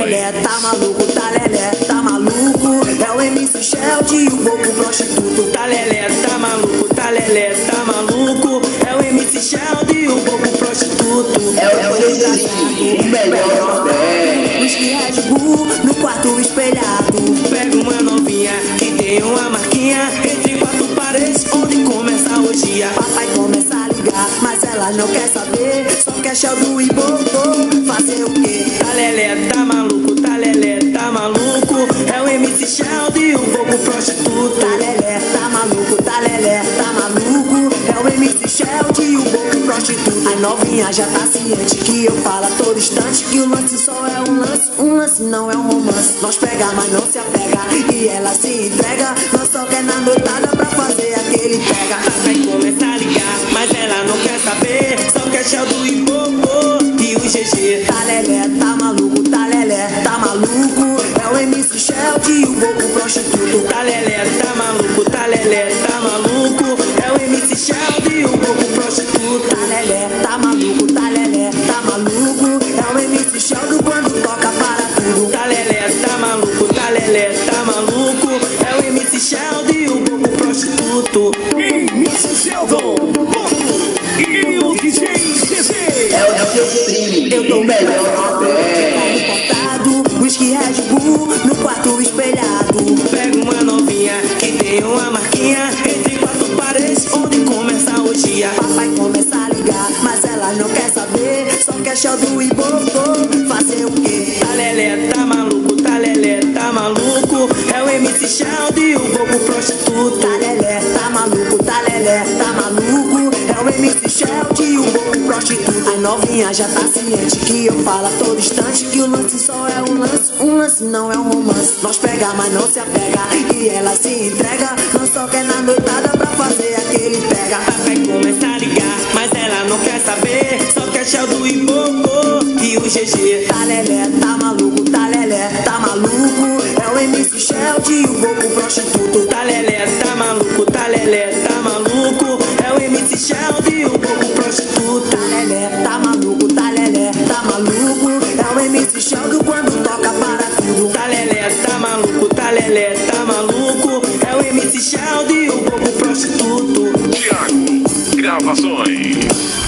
Lelé, tá maluco, tá lelé, tá maluco. É o MC Sheldon, o bobo prostituto. Tá lelé, tá maluco, tá lelé, tá maluco. É o MC Sheldon, o bobo prostituto. É o desgraçado, o melhor nome. Whisky Red Bull no quarto espelhado. Pega uma novinha que tem uma marquinha entre quatro paredes onde começa a orgia. Papai começa a ligar, mas ela não quer saber. Só quer Sheldon e bobo, fazer o quê? Tá lelé, tá maluco, tá lelé, tá maluco. É o MC Sheldon, o bobo prostituto. Tá lelé, tá maluco, tá lelé, tá maluco. É o MC Sheldon, o bobo prostituto. A novinha já tá ciente que eu falo a todo instante que o lance só é um lance não é um romance. Nós pega, mas não se apega, e ela se entrega. Nós só quer na noitada pra fazer aquele pega. Vai começar a ligar, mas ela não quer saber. Só quer Sheldon e bobo e o GG. Tá lelé, tá maluco, tá lelé, tá maluco. É o MC Sheldon, o bobo prostituto. Tá lelé, tá maluco, tá lelé, tá maluco. É o MC Sheldon, o bobo prostituto. Tá lelé, tá maluco, tá lelé, tá maluco. É o MC Sheldon quando toca para tudo. Tá lelé, tá maluco, tá lelé, tá maluco. É o MC Sheldon, o bobo prostituto. MC Sheldon, e o DJ CC. É o seu stream, o melhor nome. Importado, whisky Red Bull no quarto espelhado. Pega uma novinha que tem uma marquinha entre quatro paredes onde começa a orgia. Papai começa a ligar, mas ela não quer saber. Só quer Sheldon e bobo, fazer o quê? Tá lelé, tá maluco, tá lelé, tá maluco. É o MC Sheldon, o bobo prostituto. Tá lelé, tá maluco, tá lelé, tá maluco. É o MC Sheldon, o bobo prostituto. A novinha já tá ciente que eu falo a todo instante que o lance só é um lance não é um romance. Nós pega, mas não se apega, e ela se entrega. Nós só quer na noitada pra fazer aquele pega. Vai começar a ligar, mas ela não quer saber. Só quer Sheldon e bobo e o GG. Tá lelé, tá maluco, tá lelé, tá maluco. É o MC Sheldon, o bobo prostituto. Tá lelé, tá maluco, tá lelé, tá maluco. É o MC Sheldon, o bobo prostituto. Tá lelé, tá maluco, tá lelé, tá maluco. É o MC Sheldon quando toca para tudo. Tá lelé, tá maluco, tá lelé, tá maluco. É o MC Sheldon, o bobo prostituto. Thiago Gravações.